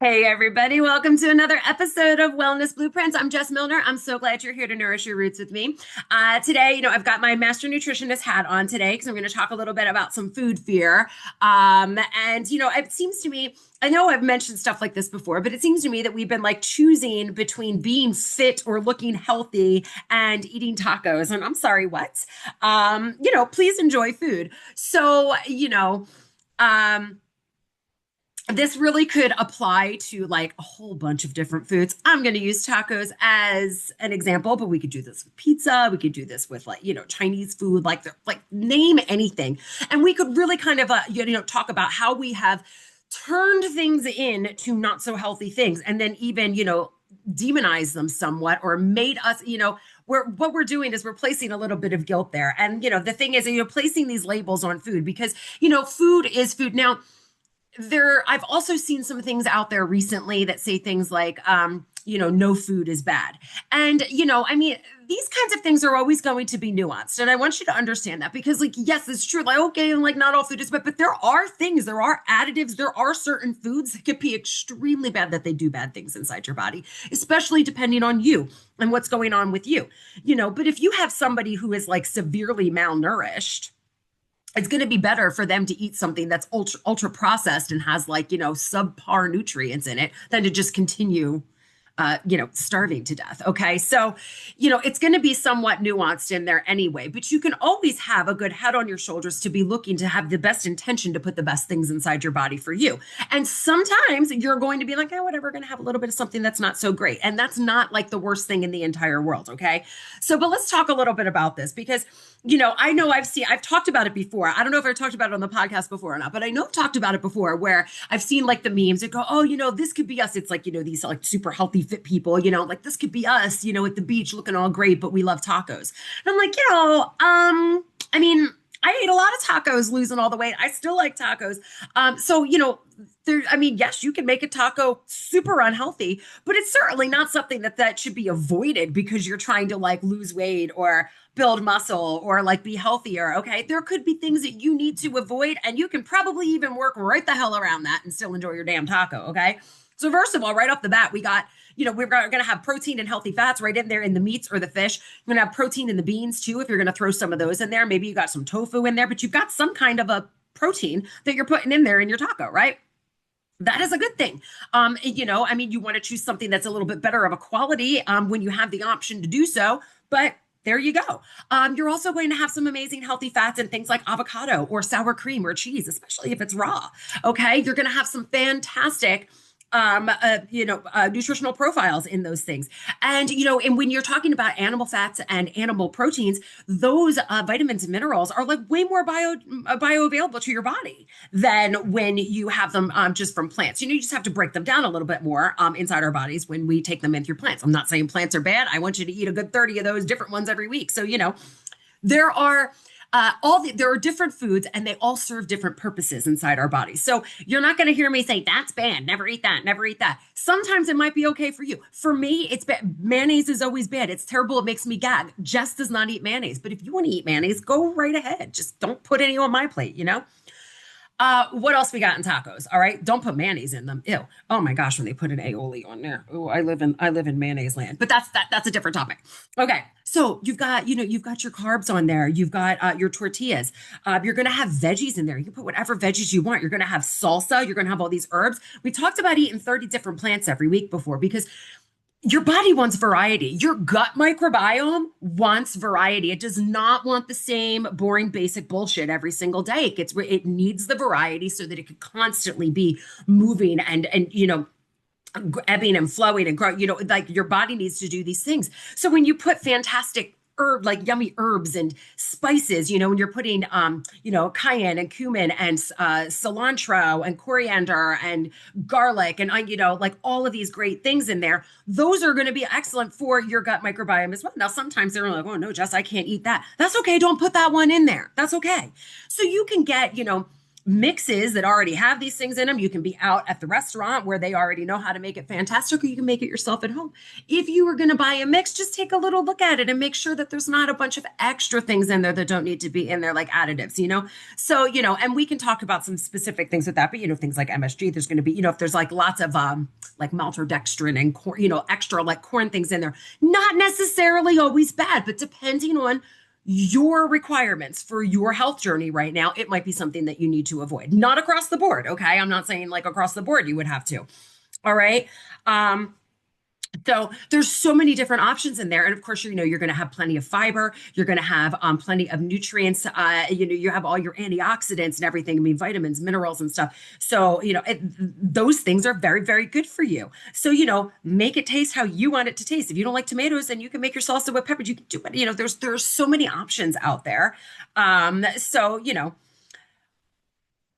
Hey, everybody. Welcome to another episode of Wellness Blueprints. I'm Jess Milner. I'm so glad you're here to nourish your roots with me. Today, I've got my Master Nutritionist hat on today because I'm going to talk a little bit about some food fear. It seems to me, I know I've mentioned stuff like this before, but it seems to me that we've been like choosing between being fit or looking healthy and eating tacos. And I'm sorry, what? Please enjoy food. Um, this really could apply to like a whole bunch of different foods. I'm going to use tacos as an example, but we could do this with pizza. We could do this with Chinese food, like name anything. And we could really kind of, talk about how we have turned things into not so healthy things. And then even, demonize them somewhat or made us, what we're doing is we're placing a little bit of guilt there. And, the thing is, placing these labels on food because, food is food. Now, I've also seen some things out there recently that say things like, no food is bad. And, these kinds of things are always going to be nuanced. And I want you to understand that because, yes, it's true. Like, okay, and not all food is bad, but there are things, there are additives, there are certain foods that could be extremely bad that they do bad things inside your body, especially depending on you and what's going on with you. But if you have somebody who is like severely malnourished, it's going to be better for them to eat something that's ultra processed and has subpar nutrients in it than to just continue starving to death. Okay. So, it's going to be somewhat nuanced in there anyway, but you can always have a good head on your shoulders to be looking to have the best intention to put the best things inside your body for you. And sometimes you're going to be like, oh, whatever, we're going to have a little bit of something that's not so great. And that's not like the worst thing in the entire world. Okay. So, but let's talk a little bit about this because I know I've talked about it before. I don't know if I've talked about it on the podcast before or not, but I know I've talked about it before where I've seen like the memes that go, oh, this could be us. It's like, these like super healthy, fit people, like this could be us, at the beach looking all great, but we love tacos. And I'm like, I ate a lot of tacos losing all the weight. I still like tacos. Yes, you can make a taco super unhealthy, but it's certainly not something that should be avoided because you're trying to like lose weight or build muscle or like be healthier. Okay. There could be things that you need to avoid, and you can probably even work right the hell around that and still enjoy your damn taco. Okay. So first of all, right off the bat, we got, we're going to have protein and healthy fats right in there in the meats or the fish. You're going to have protein in the beans too, if you're going to throw some of those in there. Maybe you got some tofu in there, but you've got some kind of a protein that you're putting in there in your taco, right? That is a good thing. You want to choose something that's a little bit better of a quality when you have the option to do so, but there you go. You're also going to have some amazing healthy fats and things like avocado or sour cream or cheese, especially if it's raw. Okay. You're going to have some fantastic nutritional profiles in those things. And when you're talking about animal fats and animal proteins, those vitamins and minerals are like way more bioavailable to your body than when you have them just from plants. You just have to break them down a little bit more inside our bodies when we take them in through plants. I'm not saying plants are bad. I want you to eat a good 30 of those different ones every week. So, there are there are different foods and they all serve different purposes inside our bodies. So you're not going to hear me say that's bad. Never eat that. Never eat that. Sometimes it might be okay for you. For me, it's bad. Mayonnaise is always bad. It's terrible. It makes me gag. Jess does not eat mayonnaise, but if you want to eat mayonnaise, go right ahead. Just don't put any on my plate, What else we got in tacos? All right. Don't put mayonnaise in them. Ew. Oh my gosh, when they put an aioli on there. Oh, I live in mayonnaise land. But that's a different topic. Okay. So you've got your carbs on there. You've got your tortillas. You're gonna have veggies in there. You can put whatever veggies you want. You're gonna have salsa. You're gonna have all these herbs. We talked about eating 30 different plants every week before because your body wants variety. Your gut microbiome wants variety. It does not want the same boring, basic bullshit every single day. It needs the variety so that it could constantly be moving and ebbing and flowing and growing. Like your body needs to do these things. So when you put fantastic like yummy herbs and spices, when you're putting, cayenne and cumin and cilantro and coriander and garlic and, like all of these great things in there, those are going to be excellent for your gut microbiome as well. Now, sometimes they're like, oh no, Jess, I can't eat that. That's okay. Don't put that one in there. That's okay. So you can get, mixes that already have these things in them. You can be out at the restaurant where they already know how to make it fantastic, or you can make it yourself at home. If you were going to buy a mix, just take a little look at it and make sure that there's not a bunch of extra things in there that don't need to be in there, like additives, So, and we can talk about some specific things with that, but, things like MSG, there's going to be, if there's like lots of like maltodextrin and corn, extra like corn things in there, not necessarily always bad, but depending on your requirements for your health journey right now, it might be something that you need to avoid. Not across the board, okay? I'm not saying like across the board you would have to. All right. So there's so many different options in there. And of course, you're going to have plenty of fiber. You're going to have plenty of nutrients. You have all your antioxidants and everything. I mean, vitamins, minerals and stuff. So, those things are very, very good for you. So, make it taste how you want it to taste. If you don't like tomatoes, then you can make your salsa with peppers. You can do it. There's so many options out there. So,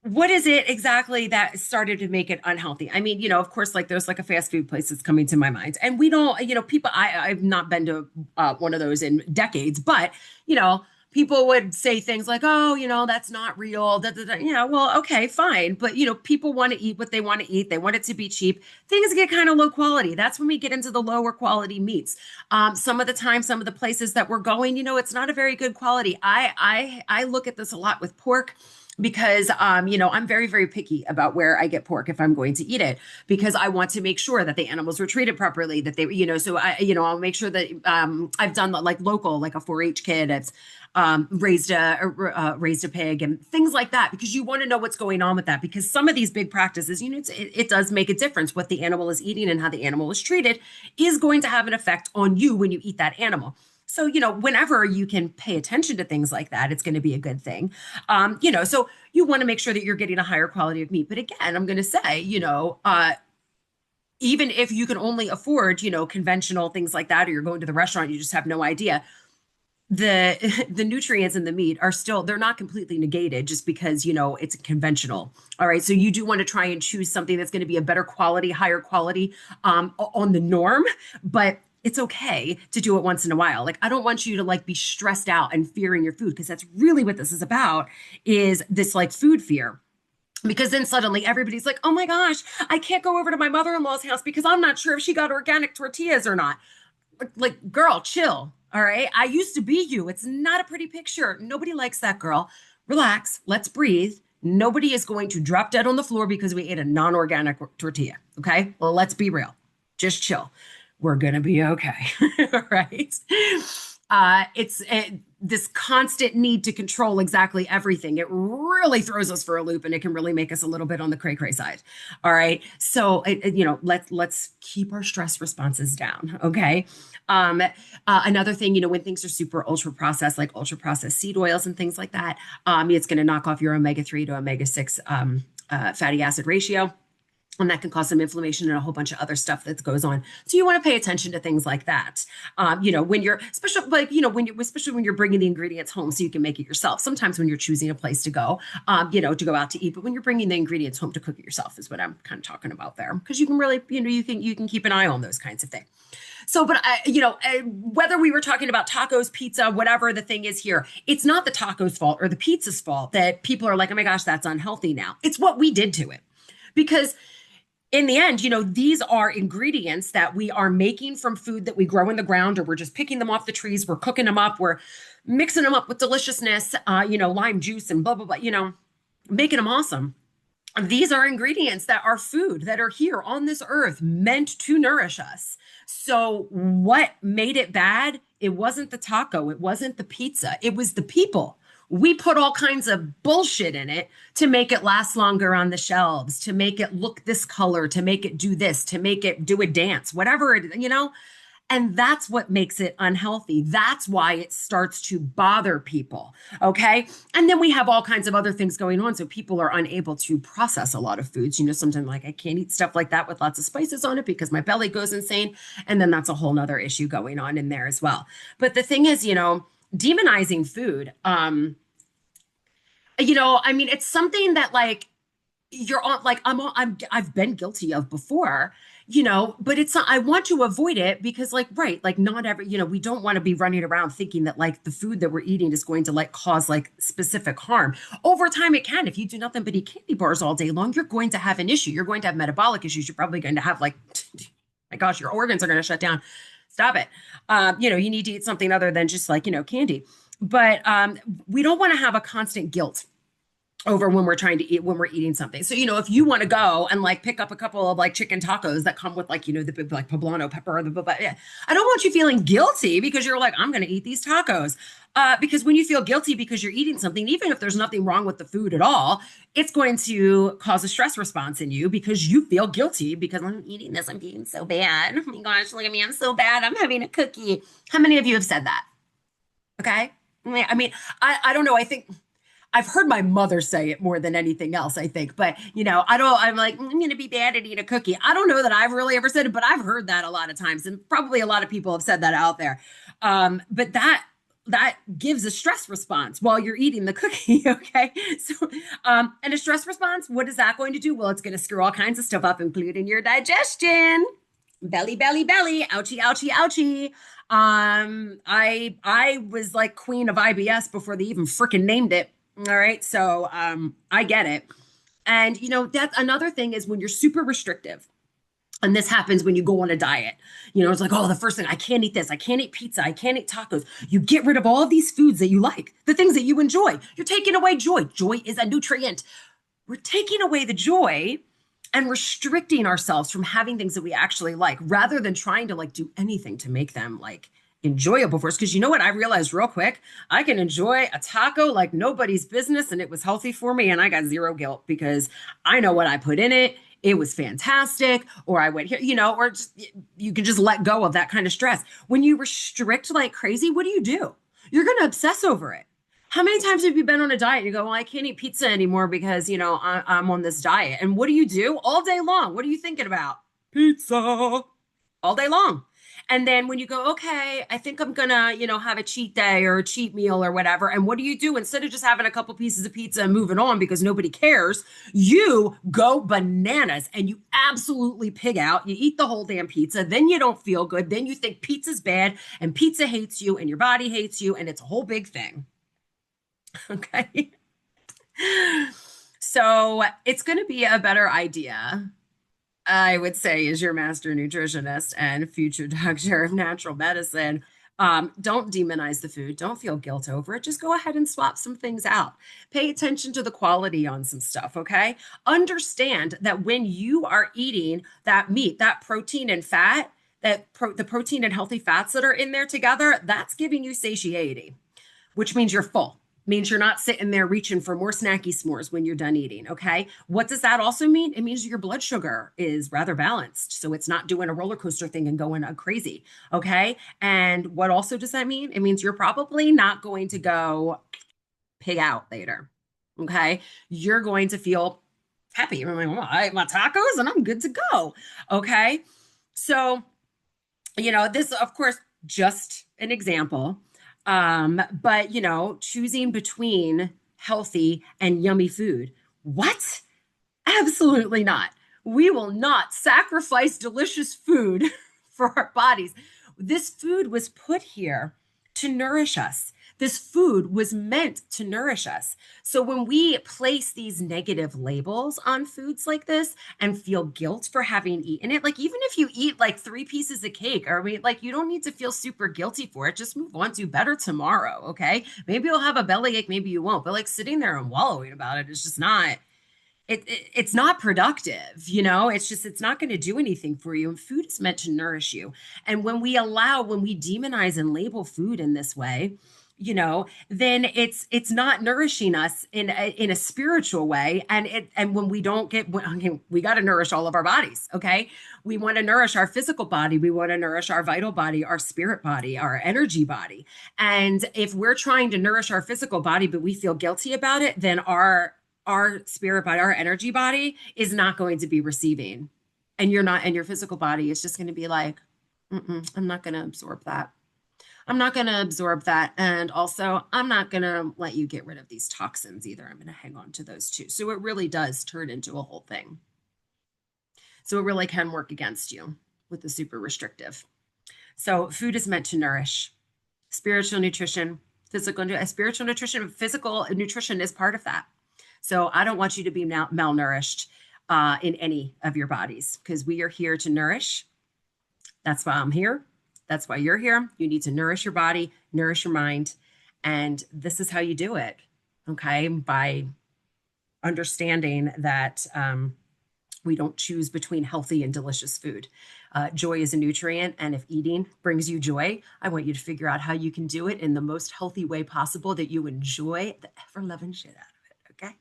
what is it exactly that started to make it unhealthy? I mean, of course, like there's like a fast food place that's coming to my mind, and we don't, people. I've not been to one of those in decades, but people would say things like, "Oh, that's not real." Da, da, da. Well, okay, fine, but people want to eat what they want to eat. They want it to be cheap. Things get kind of low quality. That's when we get into the lower quality meats. Some of the time, some of the places that we're going, it's not a very good quality. I look at this a lot with pork, because I'm very, very picky about where I get pork if I'm going to eat it, because I want to make sure that the animals were treated properly, that they, so I'll make sure that I've done like local, like a 4-H kid that's raised a pig and things like that, because you want to know what's going on with that, because some of these big practices, it does make a difference. What the animal is eating and how the animal is treated is going to have an effect on you when you eat that animal. So, whenever you can pay attention to things like that, it's going to be a good thing. So you want to make sure that you're getting a higher quality of meat. But again, I'm going to say, even if you can only afford, conventional things like that, or you're going to the restaurant, you just have no idea, the nutrients in the meat are still, they're not completely negated just because, it's conventional. All right. So you do want to try and choose something that's going to be a better quality, higher quality on the norm, but it's okay to do it once in a while. Like, I don't want you to like be stressed out and fearing your food, because that's really what this is about, is this like food fear. Because then suddenly everybody's like, oh my gosh, I can't go over to my mother-in-law's house because I'm not sure if she got organic tortillas or not. Like, girl, chill. All right. I used to be you. It's not a pretty picture. Nobody likes that, girl. Relax. Let's breathe. Nobody is going to drop dead on the floor because we ate a non-organic tortilla. Okay. Well, let's be real. Just chill. We're going to be okay. Right. It's this constant need to control exactly everything. It really throws us for a loop, and it can really make us a little bit on the cray-cray side. All right. So, let's keep our stress responses down. Okay. Another thing, when things are super ultra processed, like ultra processed seed oils and things like that, it's going to knock off your omega-3 to omega-6 fatty acid ratio. And that can cause some inflammation and a whole bunch of other stuff that goes on. So you want to pay attention to things like that. When you're, especially when you're bringing the ingredients home so you can make it yourself. Sometimes when you're choosing a place to go, to go out to eat, but when you're bringing the ingredients home to cook it yourself is what I'm kind of talking about there. Because you can really, you can keep an eye on those kinds of things. So, but whether we were talking about tacos, pizza, whatever the thing is here, it's not the taco's fault or the pizza's fault that people are like, oh my gosh, that's unhealthy now. It's what we did to it. Because in the end, these are ingredients that we are making from food that we grow in the ground, or we're just picking them off the trees. We're cooking them up. We're mixing them up with deliciousness, lime juice and blah, blah, blah, making them awesome. These are ingredients that are food that are here on this earth meant to nourish us. So what made it bad? It wasn't the taco. It wasn't the pizza. It was the people. We put all kinds of bullshit in it to make it last longer on the shelves, to make it look this color, to make it do this, to make it do a dance, whatever it, and that's what makes it unhealthy. That's why it starts to bother people. Okay. And then we have all kinds of other things going on. So people are unable to process a lot of foods. Sometimes like I can't eat stuff like that with lots of spices on it because my belly goes insane. And then that's a whole nother issue going on in there as well. But the thing is, demonizing food, it's something that like you're on, like I've been guilty of before, but it's not, I want to avoid it because like, right, like not every, we don't want to be running around thinking that like the food that we're eating is going to like cause like specific harm. Over time, it can. If you do nothing but eat candy bars all day long, you're going to have an issue. You're going to have metabolic issues. You're probably going to have like, my gosh, your organs are going to shut down. Stop it. You need to eat something other than just like, candy. But we don't want to have a constant guilt over when we're trying to eat when we're eating something. So, if you want to go and like pick up a couple of like chicken tacos that come with like, the big like poblano pepper or yeah, I don't want you feeling guilty because you're like, I'm going to eat these tacos. Because when you feel guilty because you're eating something, even if there's nothing wrong with the food at all, it's going to cause a stress response in you because you feel guilty because I'm eating this. I'm eating so bad. Oh my gosh, look at me. I'm so bad. I'm having a cookie. How many of you have said that? Okay. I don't know. I think I've heard my mother say it more than anything else, I think. But, I'm like, I'm going to be bad at eating a cookie. I don't know that I've really ever said it, but I've heard that a lot of times. And probably a lot of people have said that out there. But that gives a stress response while you're eating the cookie. Okay. So, and a stress response, what is that going to do? Well, it's going to screw all kinds of stuff up, including your digestion. Belly, belly, belly, ouchie, ouchie, ouchie. I was like queen of IBS before they even freaking named it. All right. So I get it. And that's another thing is when you're super restrictive. And this happens when you go on a diet. It's like, oh, the first thing, I can't eat this. I can't eat pizza. I can't eat tacos. You get rid of all of these foods that you like, the things that you enjoy. You're taking away joy. Joy is a nutrient. We're taking away the joy and restricting ourselves from having things that we actually like rather than trying to like do anything to make them like enjoyable for us. Because you know what I realized real quick? I can enjoy a taco like nobody's business and it was healthy for me and I got zero guilt because I know what I put in it. It was fantastic. Or I went here, or just, you can just let go of that kind of stress. When you restrict like crazy, what do? You're going to obsess over it. How many times have you been on a diet and you go, well, I can't eat pizza anymore because, I'm on this diet. And what do? All day long. What are you thinking about? Pizza. All day long. And then when you go, okay, I think I'm gonna, have a cheat day or a cheat meal or whatever. And what do? Instead of just having a couple pieces of pizza and moving on because nobody cares, you go bananas and you absolutely pig out. You eat the whole damn pizza. Then you don't feel good. Then you think pizza's bad and pizza hates you and your body hates you. And it's a whole big thing. Okay. So it's going to be a better idea, I would say, as your master nutritionist and future doctor of natural medicine. Don't demonize the food. Don't feel guilt over it. Just go ahead and swap some things out. Pay attention to the quality on some stuff, okay? Understand that when you are eating that meat, that protein and fat, the protein and healthy fats that are in there together, that's giving you satiety, which means you're full. Means you're not sitting there reaching for more snacky s'mores when you're done eating. Okay. What does that also mean? It means your blood sugar is rather balanced. So it's not doing a roller coaster thing and going crazy. Okay. And what also does that mean? It means you're probably not going to go pig out later. Okay. You're going to feel happy. You're like, well, I ate my tacos and I'm good to go. Okay. So, this, of course, just an example. But choosing between healthy and yummy food. What? Absolutely not. We will not sacrifice delicious food for our bodies. This food was put here to nourish us. This food was meant to nourish us. So when we place these negative labels on foods like this and feel guilt for having eaten it, like even if you eat like 3 pieces of cake, you don't need to feel super guilty for it. Just move on to better tomorrow. Okay. Maybe you'll have a bellyache, maybe you won't, but like sitting there and wallowing about it is just not. It's not productive, it's not going to do anything for you. And food is meant to nourish you. And when we demonize and label food in this way, then it's not nourishing us in a spiritual way. And when we don't we got to nourish all of our bodies. Okay. We want to nourish our physical body. We want to nourish our vital body, our spirit body, our energy body. And if we're trying to nourish our physical body, but we feel guilty about it, then our spirit body, our energy body is not going to be receiving. And your physical body is just going to be like, I'm not going to absorb that. I'm not going to absorb that. And also, I'm not going to let you get rid of these toxins either. I'm going to hang on to those too. So it really does turn into a whole thing. So it really can work against you with the super restrictive. So food is meant to nourish. Spiritual nutrition, spiritual nutrition, physical nutrition is part of that. So I don't want you to be malnourished in any of your bodies, because we are here to nourish. That's why I'm here. That's why you're here. You need to nourish your body, nourish your mind. And this is how you do it. Okay. By understanding that we don't choose between healthy and delicious food. Joy is a nutrient. And if eating brings you joy, I want you to figure out how you can do it in the most healthy way possible that you enjoy the ever-loving shit out of it. Okay.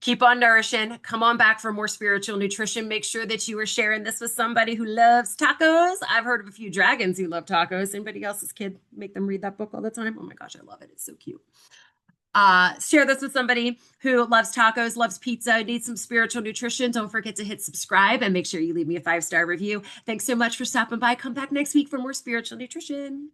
Keep on nourishing. Come on back for more spiritual nutrition. Make sure that you are sharing this with somebody who loves tacos. I've heard of a few dragons who love tacos. Anybody else's kid make them read that book all the time? Oh my gosh, I love it. It's so cute. Share this with somebody who loves tacos, loves pizza, needs some spiritual nutrition. Don't forget to hit subscribe and make sure you leave me a 5-star review. Thanks so much for stopping by. Come back next week for more spiritual nutrition.